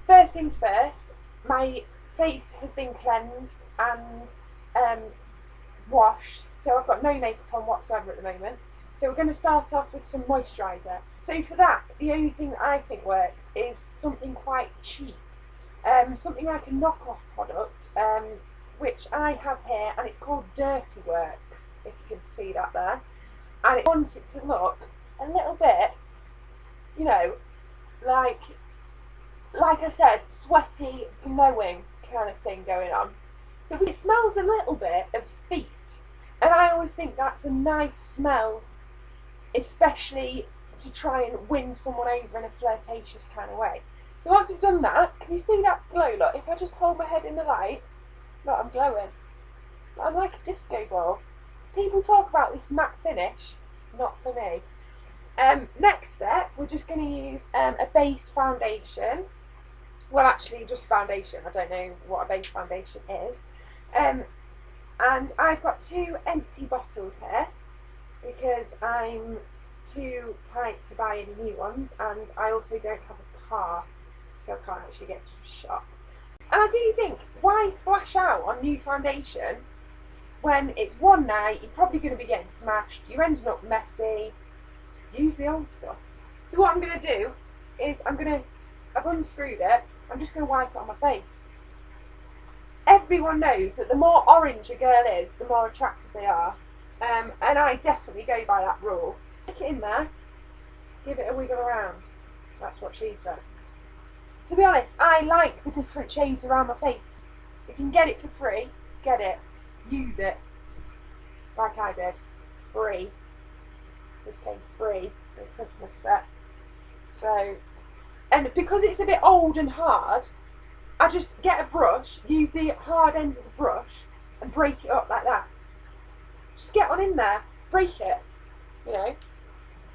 first things first, my face has been cleansed and washed, so I've got no makeup on whatsoever at the moment. So we're going to start off with some moisturiser. So for that, the only thing that I think works is something quite cheap, something like a knockoff product, which I have here, and it's called Dirty Works, if you can see that there. And I want it to look a little bit, you know, like I said, sweaty, glowing kind of thing going on. So it smells a little bit of feet, and I always think that's a nice smell, especially to try and win someone over in a flirtatious kind of way. So once we've done that, can you see that glow? Look, if I just hold my head in the light, look, I'm glowing. I'm like a disco ball. People talk about this matte finish, not for me. Next step, we're just going to use a base foundation. Well, actually, just foundation. I don't know what a base foundation is. And I've got 2 empty bottles here because I'm too tight to buy any new ones, and I also don't have a car, so I can't actually get to the shop. And I do think, why splash out on new foundation when it's one night, you're probably going to be getting smashed, you're ending up messy. Use the old stuff. So what I'm going to do is I've unscrewed it, I'm just going to wipe it on my face. Everyone knows that the more orange a girl is, the more attractive they are. And I definitely go by that rule. Stick it in there, give it a wiggle around. That's what she said. To be honest, I like the different shades around my face. If you can get it for free, get it. Use it. Like I did. Free. This came free for a Christmas set. So, and because it's a bit old and hard, I just get a brush, use the hard end of the brush and break it up like that. Just get on in there, break it, you know.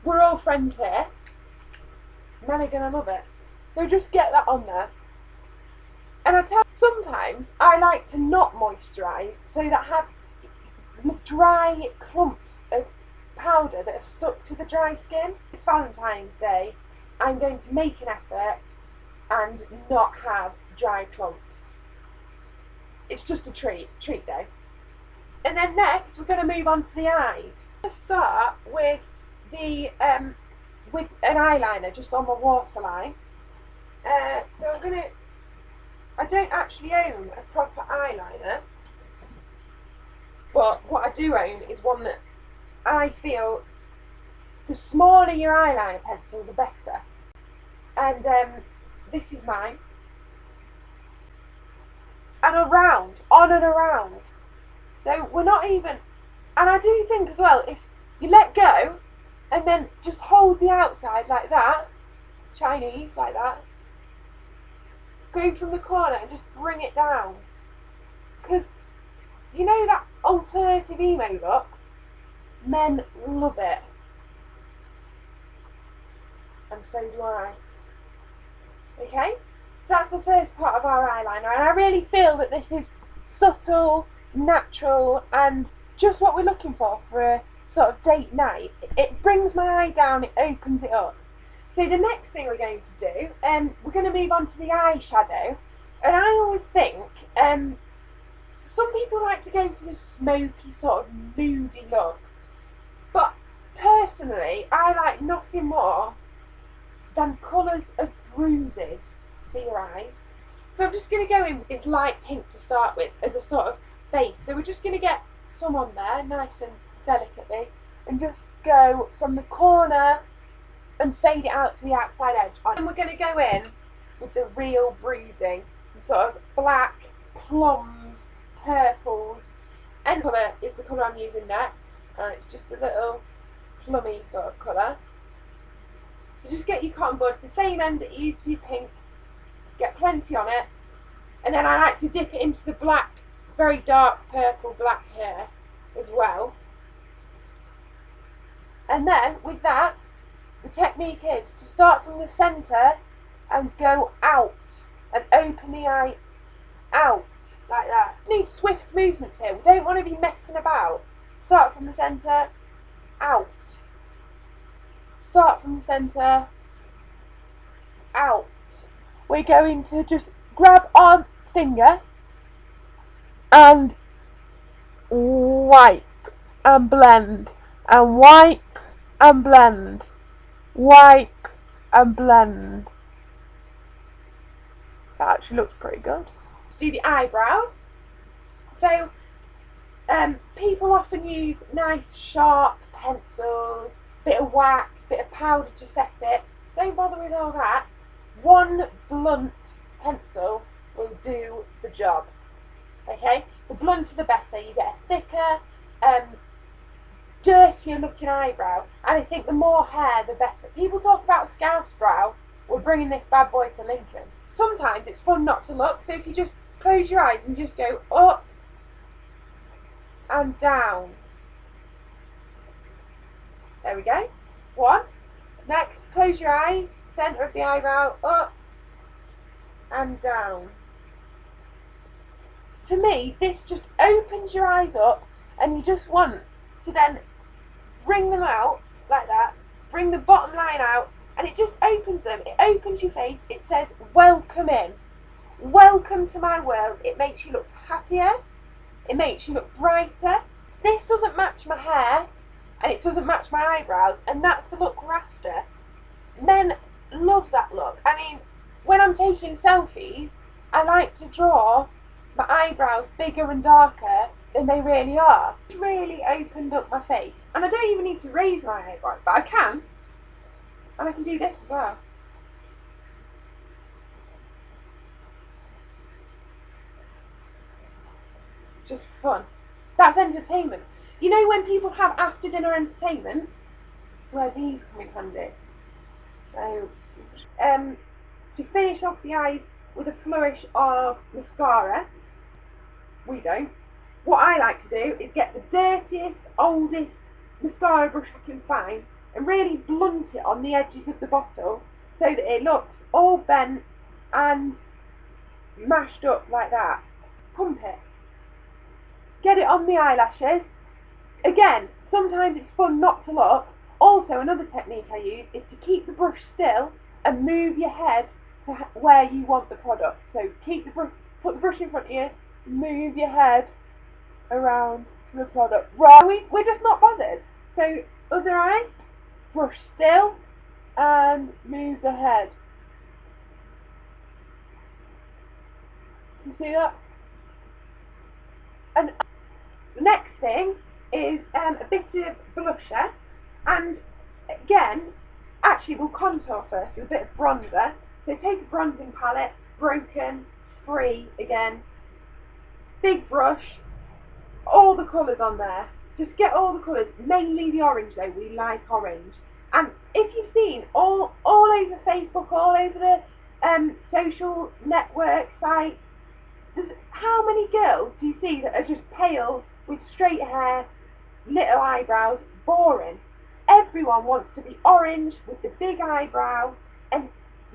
We're all friends here. Men are going to love it. So just get that on there. And I tell you, sometimes I like to not moisturise so that I have dry clumps of powder that are stuck to the dry skin. It's Valentine's Day. I'm going to make an effort and not have dry clumps. It's just a treat day. And then next we're going to move on to the eyes. I'm going to start with an eyeliner just on my waterline. So I don't actually own a proper eyeliner, but what I do own is one that I feel the smaller your eyeliner pencil, the better. And this is mine. And around, on and around. So we're not even, and I do think as well, if you let go and then just hold the outside like that, Chinese like that, go from the corner and just bring it down. Because you know that alternative emo look? Men love it. And so do I. Okay? So that's the first part of our eyeliner, and I really feel that this is subtle, natural, and just what we're looking for a sort of date night. It brings my eye down, it opens it up. So the next thing we're going to do, we're going to move on to the eyeshadow. And I always think, some people like to go for the smoky, sort of moody look. But personally, I like nothing more than colours of bruises for your eyes. So I'm just going to go in with this light pink to start with as a sort of base. So we're just going to get some on there, nice and delicately, and just go from the corner and fade it out to the outside edge. And we're going to go in with the real bruising, sort of black, plums, purples, and colour is the colour I'm using next, and it's just a little plummy sort of colour. So just get your cotton bud, the same end that you used for your pink, get plenty on it, and then I like to dip it into the black, very dark purple black here as well. And then with that, the technique is to start from the centre and go out and open the eye out like that. We need swift movements here. We don't want to be messing about. Start from the centre, out. Start from the centre, out. we're going to just grab our finger and wipe and blend, and wipe and blend, wipe and blend. That actually looks pretty good. To do the eyebrows, so people often use nice sharp pencils, bit of wax, bit of powder to set it. Don't bother with all that. One blunt pencil will do the job. Okay, the blunter the better. You get a thicker, dirtier looking eyebrow, and I think the more hair the better. People talk about scouse brow. We're bringing this bad boy to Lincoln. Sometimes it's fun not to look, so if you just close your eyes and just go up and down. There we go. One. Next, close your eyes, centre of the eyebrow, up and down. To me, this just opens your eyes up, and you just want to then bring them out like that, bring the bottom line out, and it just opens them. It opens your face. It says, welcome in. Welcome to my world. It makes you look happier. It makes you look brighter. This doesn't match my hair, and it doesn't match my eyebrows, and that's the look we're after. Men love that look. I mean, when I'm taking selfies, I like to draw my eyebrows bigger and darker than they really are. It's really opened up my face, and I don't even need to raise my eyebrows, but I can, and I can do this as well. Just fun. That's entertainment. You know when people have after dinner entertainment? That's where these come in handy. So, to finish off the eyes with a flourish of mascara, we don't. What I like to do is get the dirtiest, oldest mascara brush I can find and really blunt it on the edges of the bottle so that it looks all bent and mashed up like that. Pump it. Get it on the eyelashes. Again, sometimes it's fun not to look. Also, another technique I use is to keep the brush still and move your head to where you want the product. So keep the brush, put the brush in front of you, move your head around the product. Right, we're just not bothered. So other eye, brush still and move the head. You see that? And the next thing is a bit of blusher, and again, actually we'll contour first with a bit of bronzer. So take a bronzing palette, broken, free again, big brush, all the colours on there. Just get all the colours, mainly the orange though, we like orange. And if you've seen all over Facebook, all over the social network sites, how many girls do you see that are just pale with straight hair, little eyebrows, boring? Everyone wants to be orange with the big eyebrow, and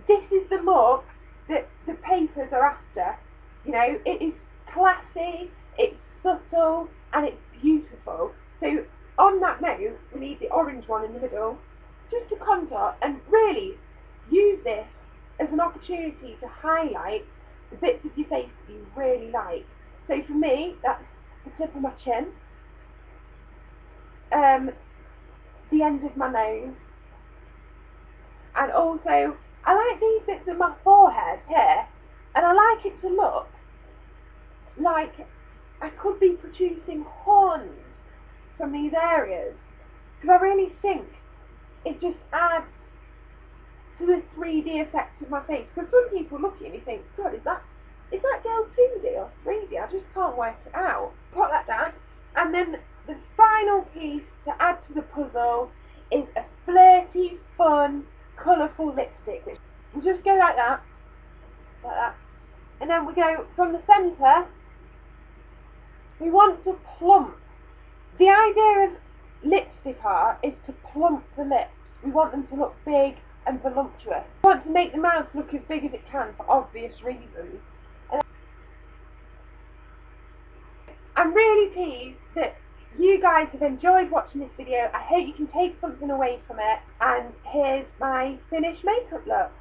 this is the look that the papers are after. You know, it is classy, it's subtle, and it's beautiful. So on that note, we need the orange one in the middle, just to contour, and really use this as an opportunity to highlight the bits of your face that you really like. So for me, that's the tip of my chin, the end of my nose, and also I like these bits of my forehead here, and I like it to look like I could be producing horns from these areas, because I really think it just adds to the 3D effect of my face. Because some people look at it and think, God, is that girl 2D or 3D? I just can't work it out. Put that down, and then the final piece to add to the puzzle is a flirty, fun, colourful lipstick. We'll just go like that, and then we go from the centre. We want to plump. The idea of lipstick art is to plump the lips. We want them to look big and voluptuous. We want to make the mouth look as big as it can for obvious reasons. And I'm really pleased that you guys have enjoyed watching this video. I hope you can take something away from it, and here's my finished makeup look.